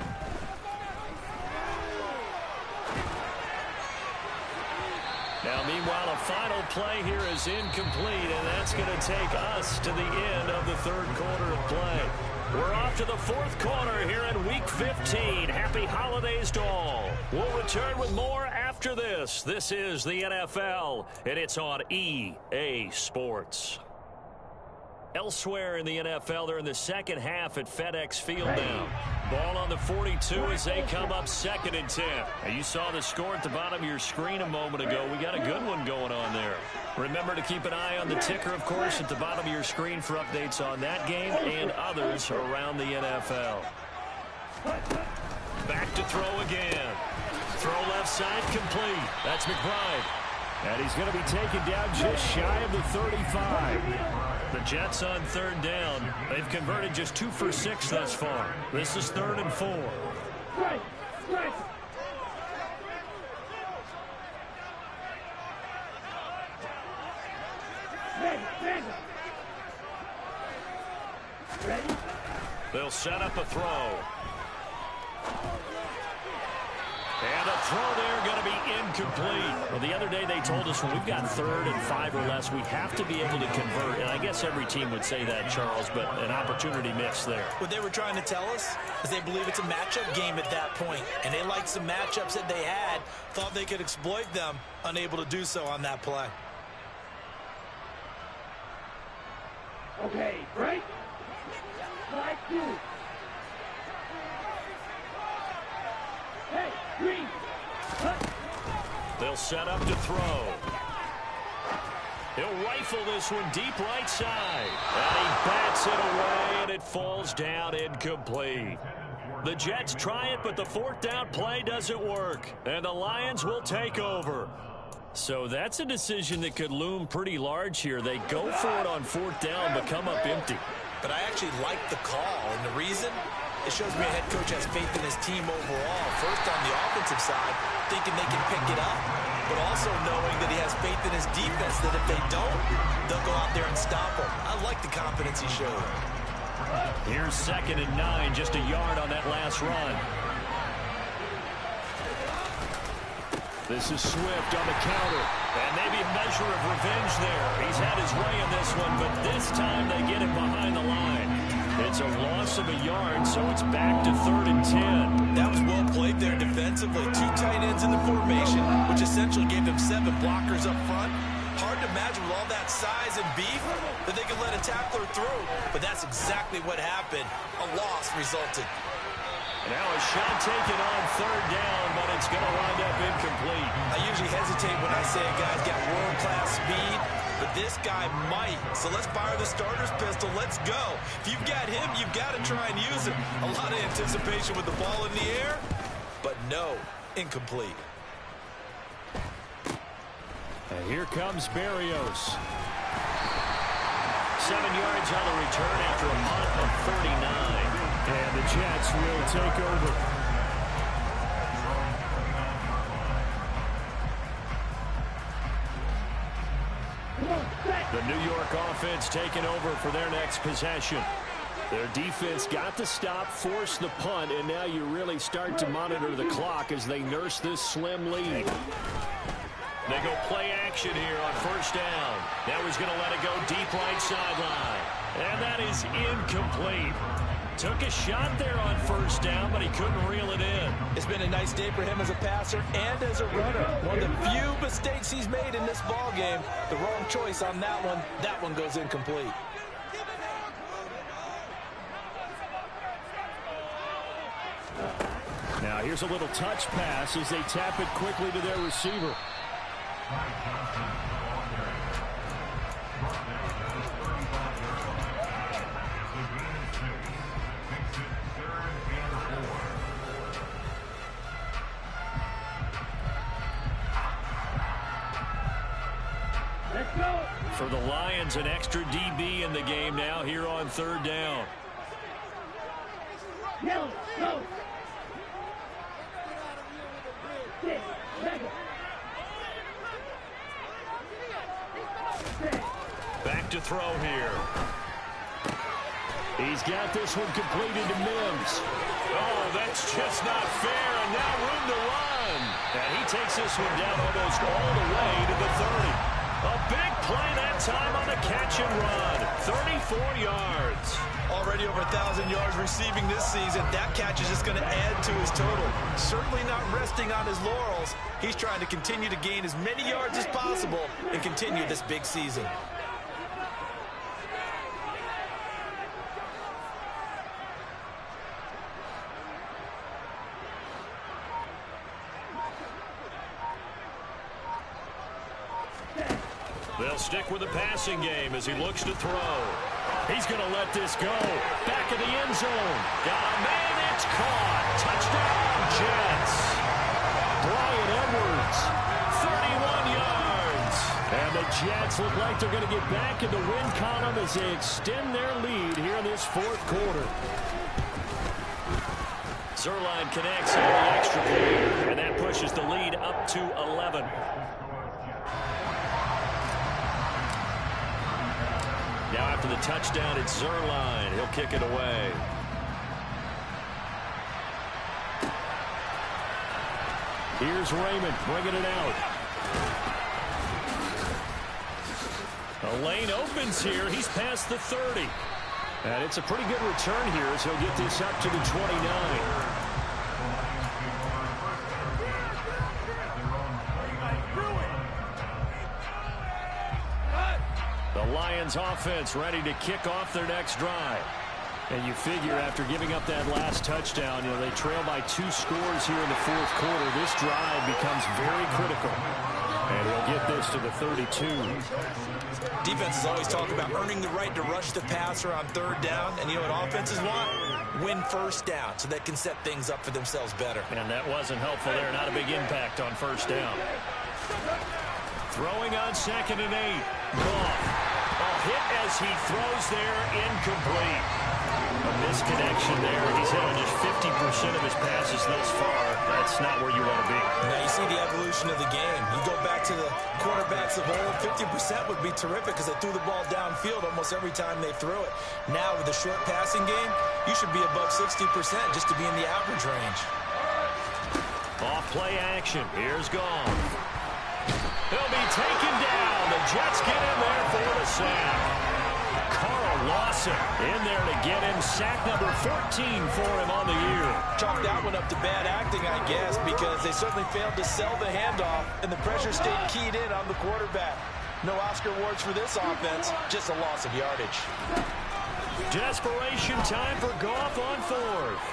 Now, meanwhile, a final play here is incomplete, and that's going to take us to the end of the third quarter of play. We're off to the fourth quarter here in Week 15. Happy holidays to all. We'll return with more after this. This is the NFL, and it's on EA Sports. Elsewhere in the NFL, they're in the second half at FedEx Field now. Ball on the 42 as they come up 2nd and 10. Now, you saw the score at the bottom of your screen a moment ago. We got a good one going on there. Remember to keep an eye on the ticker, of course, at the bottom of your screen for updates on that game and others around the NFL. Back to throw again. Throw left side complete. That's McBride. And he's going to be taken down just shy of the 35. The Jets on third down. They've converted just 2 for 6 thus far. This is 3rd and 4. Strike! Strike! Ready! Ready! They'll set up a throw. And a throw there going to be incomplete. Well, the other day they told us when we've got 3rd and 5 or less, we have to be able to convert. And I guess every team would say that, Charles, but an opportunity missed there. What they were trying to tell us is they believe it's a matchup game at that point, and they liked some matchups that they had, thought they could exploit them, unable to do so on that play. Okay, break. Strike 2. Hey, green. They'll set up to throw. He'll rifle this one deep right side. And he bats it away, and it falls down incomplete. The Jets try it, but the 4th down play doesn't work. And the Lions will take over. So that's a decision that could loom pretty large here. They go for it on 4th down, but come up empty. But I actually like the call, and the reason? It shows me a head coach has faith in his team overall. First on the offensive side, thinking they can pick it up, but also knowing that he has faith in his defense that if they don't, they'll go out there and stop them. I like the confidence he showed. Here's 2nd and 9, just a yard on that last run. This is Swift on the counter. And maybe a measure of revenge there. He's had his way in this one, but this time they get him behind the line. It's a loss of a yard, so it's back to 3rd and 10. That was well played there defensively. 2 tight ends in the formation, which essentially gave them 7 blockers up front. Hard to imagine with all that size and beef that they could let a tackler through. But that's exactly what happened. A loss resulted. Now a shot taken on 3rd down, but it's going to wind up incomplete. I usually hesitate when I say a guy's got world-class speed, but this guy might. So let's fire the starter's pistol. Let's go. If you've got him, you've got to try and use him. A lot of anticipation with the ball in the air, but no, incomplete. And here comes Berrios. 7 yards on the return after a punt of 39. And the Jets will take over. The New York offense taking over for their next possession. Their defense got the stop, forced the punt, and now you really start to monitor the clock as they nurse this slim lead. They go play action here on 1st down. Now he's going to let it go deep right sideline. And that is incomplete. Took a shot there on 1st down, but he couldn't reel it in. It's been a nice day for him as a passer and as a runner. One of the few mistakes he's made in this ball game. The wrong choice on that one. That one goes incomplete. Now here's a little touch pass as they tap it quickly to their receiver. For the Lions, an extra DB in the game now here on third down. Yellow, go. Back to throw here. He's got this one completed to Mims. Oh, that's just not fair, and now room to run. And he takes this one down almost all the way to the 30. A big play that time on the catch and run. 34 yards. Already over 1,000 yards receiving this season. That catch is just going to add to his total. Certainly not resting on his laurels. He's trying to continue to gain as many yards as possible and continue this big season. They'll stick with the passing game as he looks to throw. He's going to let this go. Back of the end zone. Got a man. It's caught. Touchdown, Jets. Bryan Edwards, 31 yards. And the Jets look like they're going to get back in the win column as they extend their lead here in this fourth quarter. Zuerlein connects on the extra point, and that pushes the lead up to 11. Now after the touchdown, it's Zuerlein. He'll kick it away. Here's Raymond bringing it out. A lane opens here. He's past the 30. And it's a pretty good return here as he'll get this up to the 29. The Lions offense ready to kick off their next drive. And you figure after giving up that last touchdown, they trail by 2 scores here in the fourth quarter. This drive becomes very critical. And he'll get this to the 32. Defenses always talk about earning the right to rush the passer on third down. And you know what offenses want? Win first down so they can set things up for themselves better. And that wasn't helpful there. Not a big impact on first down. Throwing on 2nd and 8. Goff. A hit as he throws there, incomplete. A misconnection there. He's hit on just 50% of his passes thus far. That's not where you want to be. Now you see the evolution of the game. You go back to the quarterbacks of old, 50% would be terrific because they threw the ball downfield almost every time they threw it. Now with the short passing game, you should be above 60% just to be in the average range. Off play action. Here's Goff. He'll be taken down. The Jets get in there for the sack. Carl Lawson in there to get him. Sack number 14 for him on the year. Chalk that one up to bad acting, I guess, because they certainly failed to sell the handoff, and the pressure stayed keyed in on the quarterback. No Oscar awards for this offense, just a loss of yardage. Desperation time for Goff on 4th.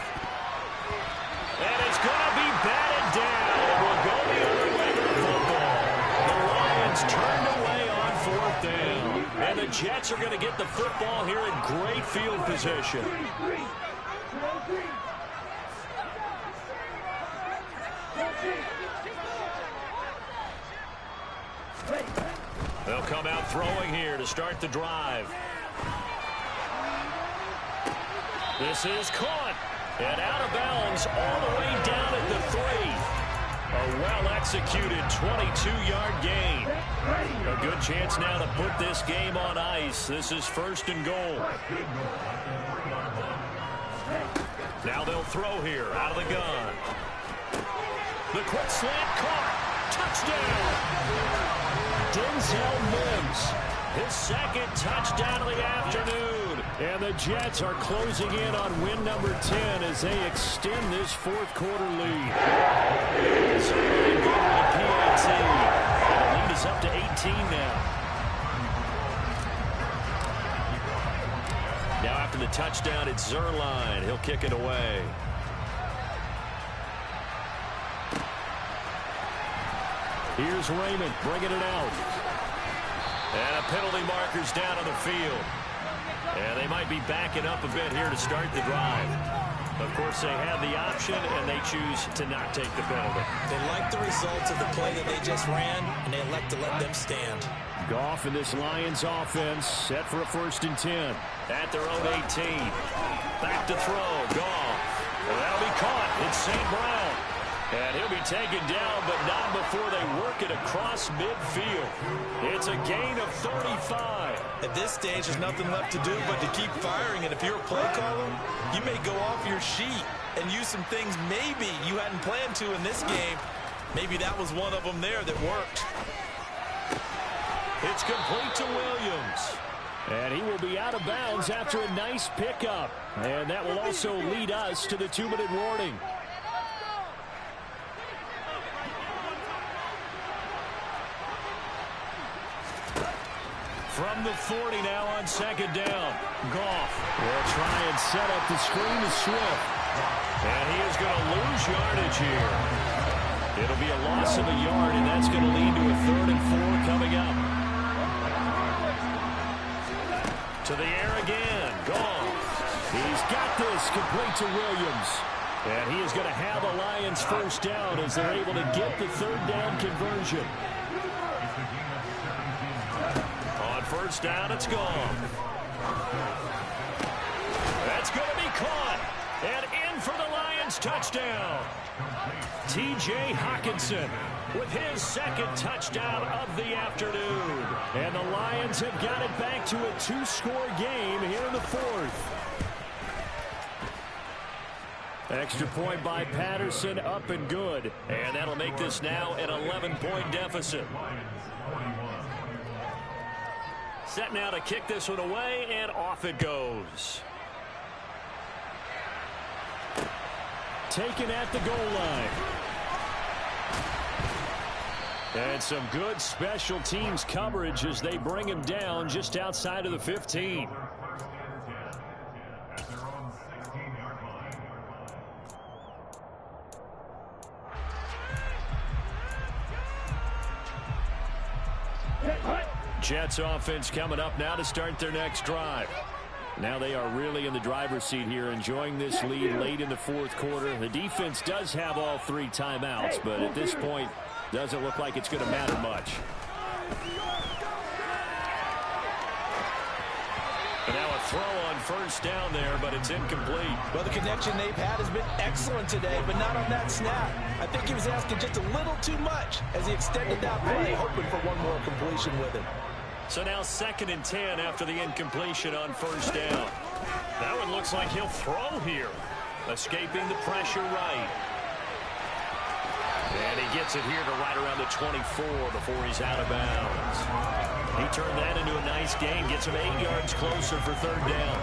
And it's going to be batted down. It will go the other way to the football. The Lions turned away on 4th down. And the Jets are going to get the football here in great field position. They'll come out throwing here to start the drive. This is caught. And out of bounds all the way down at the 3. A well-executed 22-yard gain. A good chance now to put this game on ice. This is 1st and goal. Now they'll throw here out of the gun. The quick slant caught. Touchdown. Denzel Mims. His 2nd touchdown of the afternoon. And the Jets are closing in on win number 10 as they extend this fourth quarter lead. Zuerlein going to the PAT. And the lead is up to 18 now. Now after the touchdown, it's Zuerlein. He'll kick it away. Here's Raymond bringing it out. And a penalty marker's down on the field. And they might be backing up a bit here to start the drive. Of course, they have the option, and they choose to not take the penalty. They like the results of the play that they just ran, and they elect to let them stand. Goff and this Lions offense set for a 1st and 10. At their own 18. Back to throw. Goff. That'll be caught. It's St. Brown. And he'll be taken down, but not before they work it across midfield. It's a gain of 35. At this stage, there's nothing left to do but to keep firing. And if you're a play caller, you may go off your sheet and use some things maybe you hadn't planned to in this game. Maybe that was one of them there that worked. It's complete to Williams. And he will be out of bounds after a nice pickup. And that will also lead us to the 2-minute warning. From the 40 now on 2nd down. Goff will try and set up the screen to Swift. And he is going to lose yardage here. It'll be a loss of a yard, and that's going to lead to a 3rd and 4 coming up. To the air again. Goff. He's got this complete to Williams. And he is going to have a Lions 1st down as they're able to get the 3rd down conversion. On 1st down, it's gone. That's going to be caught. And in for the Lions touchdown. T.J. Hockenson with his 2nd touchdown of the afternoon. And the Lions have got it back to a 2-score game here in the 4th. Extra point by Patterson, up and good. And that'll make this now an 11-point deficit. Set now to kick this one away, and off it goes. Taken at the goal line. And some good special teams coverage as they bring him down just outside of the 15. Jets offense coming up now to start their next drive. Now they are really in the driver's seat here, enjoying this lead late in the 4th quarter. The defense does have all 3 timeouts, but at this point, doesn't look like it's going to matter much. And now a throw on 1st down there, but it's incomplete. Well, the connection they've had has been excellent today, but not on that snap. I think he was asking just a little too much as he extended that play, hoping for one more completion with it. So now 2nd and 10 after the incompletion on 1st down. That one looks like he'll throw here. Escaping the pressure right. And he gets it here to right around the 24 before he's out of bounds. He turned that into a nice gain. Gets him 8 yards closer for 3rd down.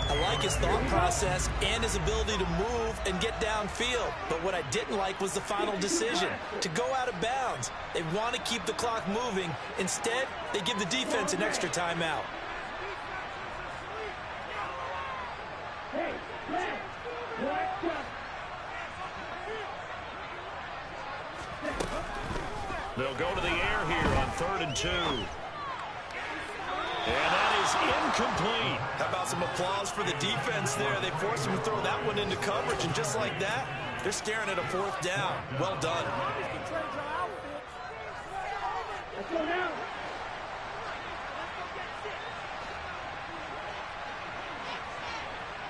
I like his thought process and his ability to move and get downfield. But what I didn't like was the final decision, to go out of bounds. They want to keep the clock moving. Instead, they give the defense an extra timeout. Hey, They'll go to the air here on 3rd and 2. And that is incomplete. How about some applause for the defense there? They forced him to throw that one into coverage, and just like that, they're staring at a 4th down. Well done. let's go now.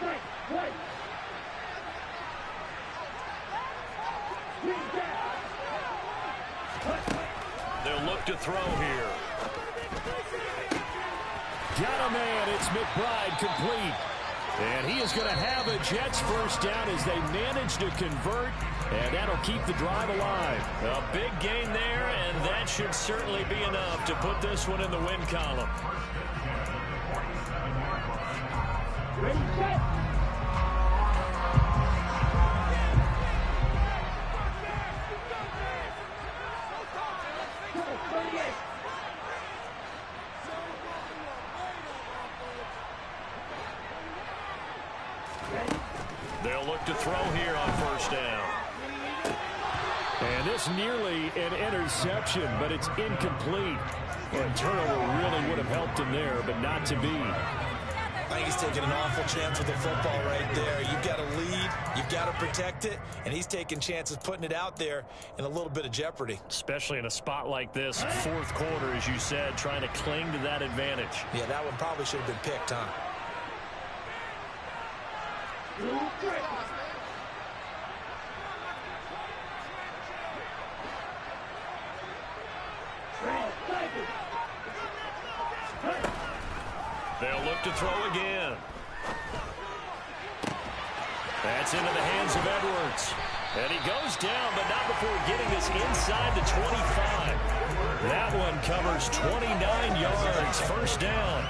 Right, right. They'll look to throw here. Got a man. It's McBride complete. And he is going to have a Jets 1st down as they manage to convert. And that'll keep the drive alive. A big gain there, and that should certainly be enough to put this one in the win column. Ready, set. They'll look to throw here on 1st down. And this nearly an interception, but it's incomplete. And turnover really would have helped him there, but not to be. I think he's taking an awful chance with the football right there. You've got a lead lead. You've got to protect it, and he's taking chances putting it out there in a little bit of jeopardy. Especially in a spot like this, fourth quarter, as you said, trying to cling to that advantage. Yeah, that one probably should have been picked, huh? They'll look to throw again. That's into the hands of Edwards. And he goes down, but not before getting this inside the 25. That one covers 29 yards. First down.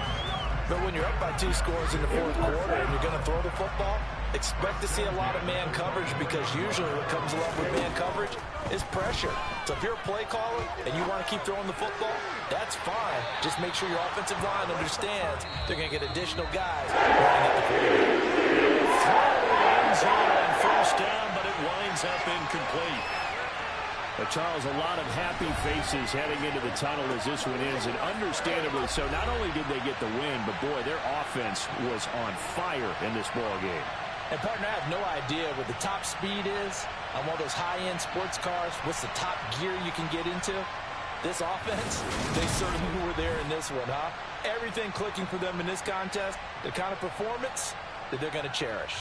But when you're up by 2 scores in the fourth quarter and you're going to throw the football, expect to see a lot of man coverage, because usually what comes along with man coverage is pressure. So if you're a play caller and you want to keep throwing the football, that's fine. Just make sure your offensive line understands they're going to get additional guys running at the quarterback. Throw on first down, but it winds up incomplete. But Charles, a lot of happy faces heading into the tunnel as this one ends, and understandably so. Not only did they get the win, but boy, their offense was on fire in this ball game. And partner, I have no idea what the top speed is on one of those high-end sports cars. What's the top gear you can get into? This offense, they certainly were there in this one, huh? Everything clicking for them in this contest, the kind of performance that they're going to cherish.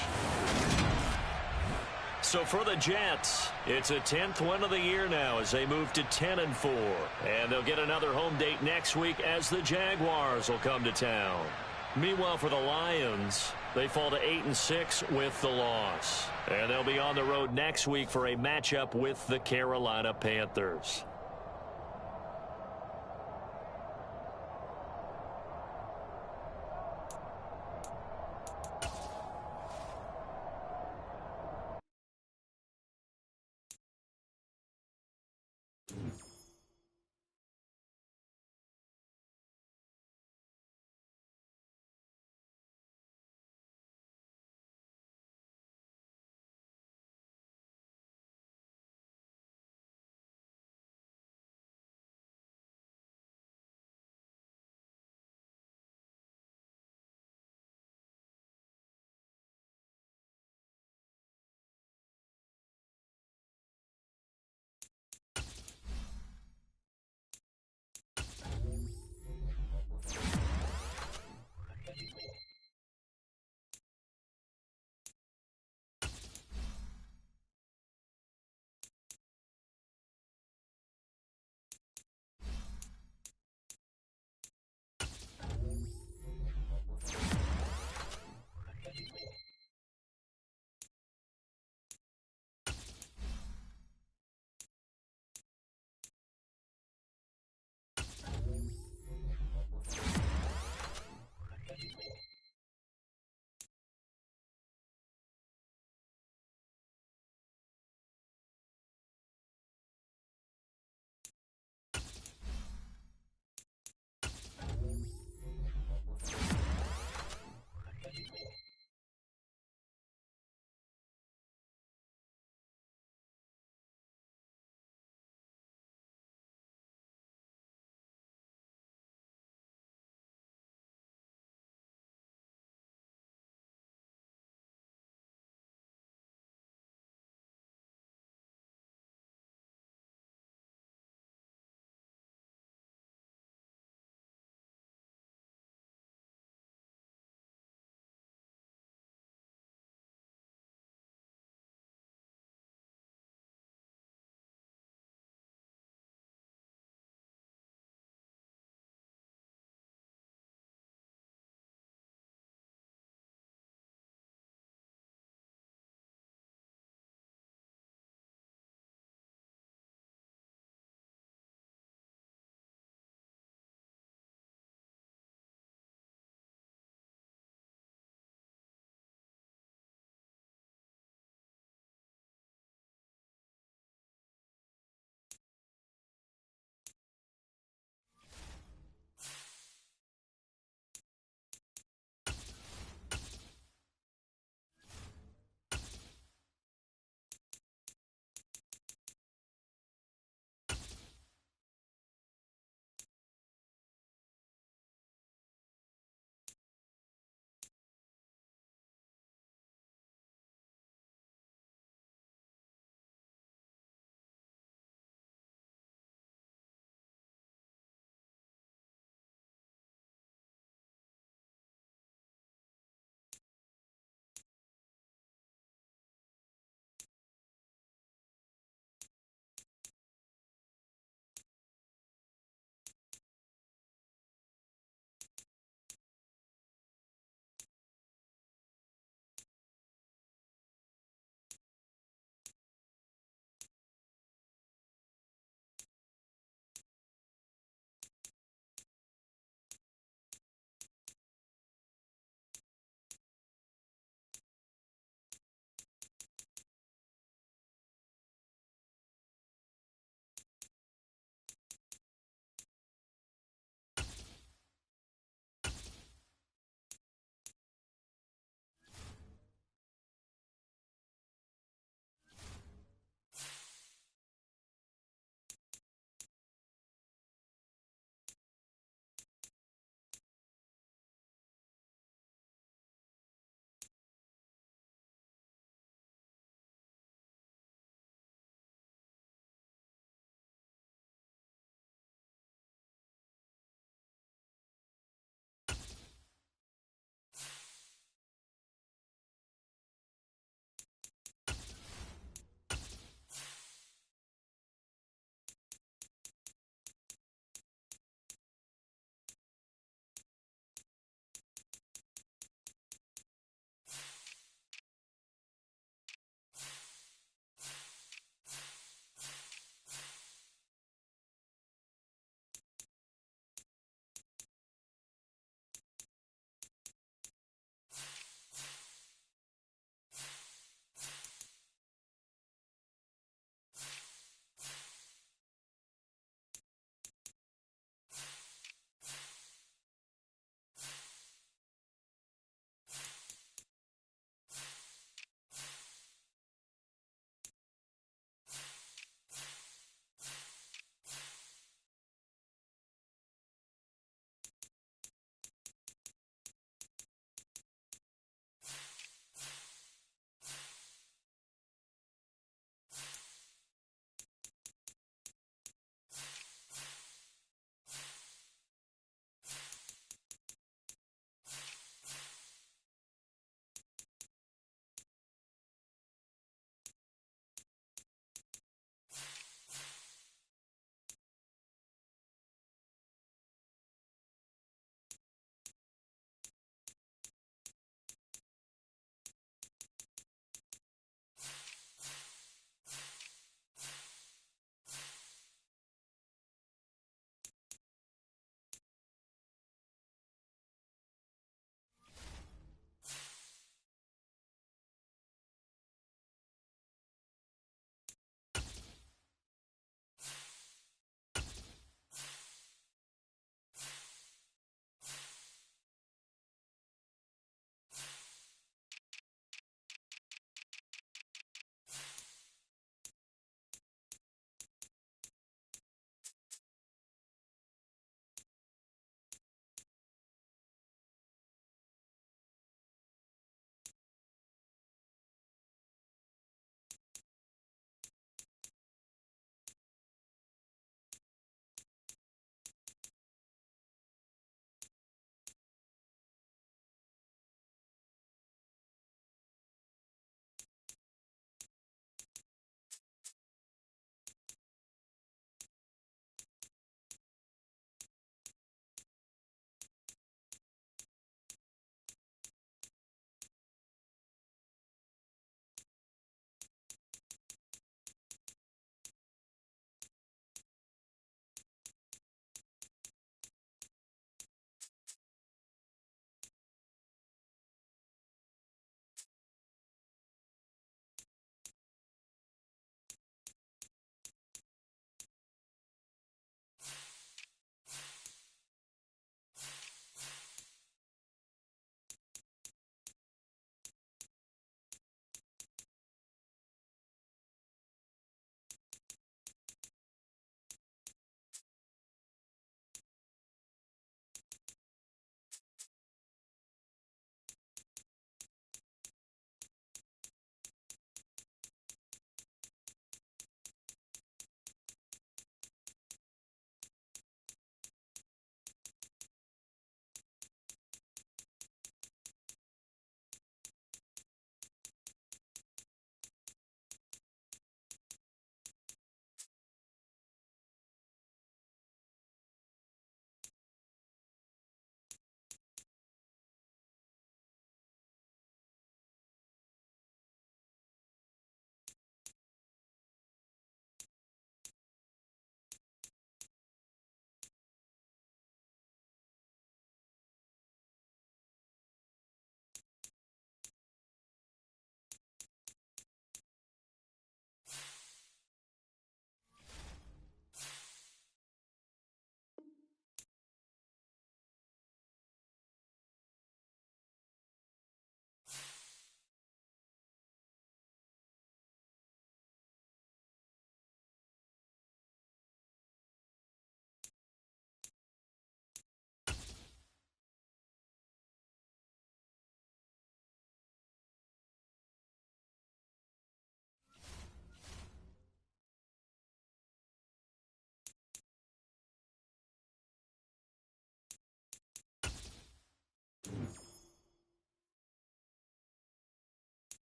So for the Jets, it's a 10th win of the year now as they move to 10-4. And they'll get another home date next week as the Jaguars will come to town. Meanwhile, for the Lions, they fall to 8-6 with the loss. And they'll be on the road next week for a matchup with the Carolina Panthers.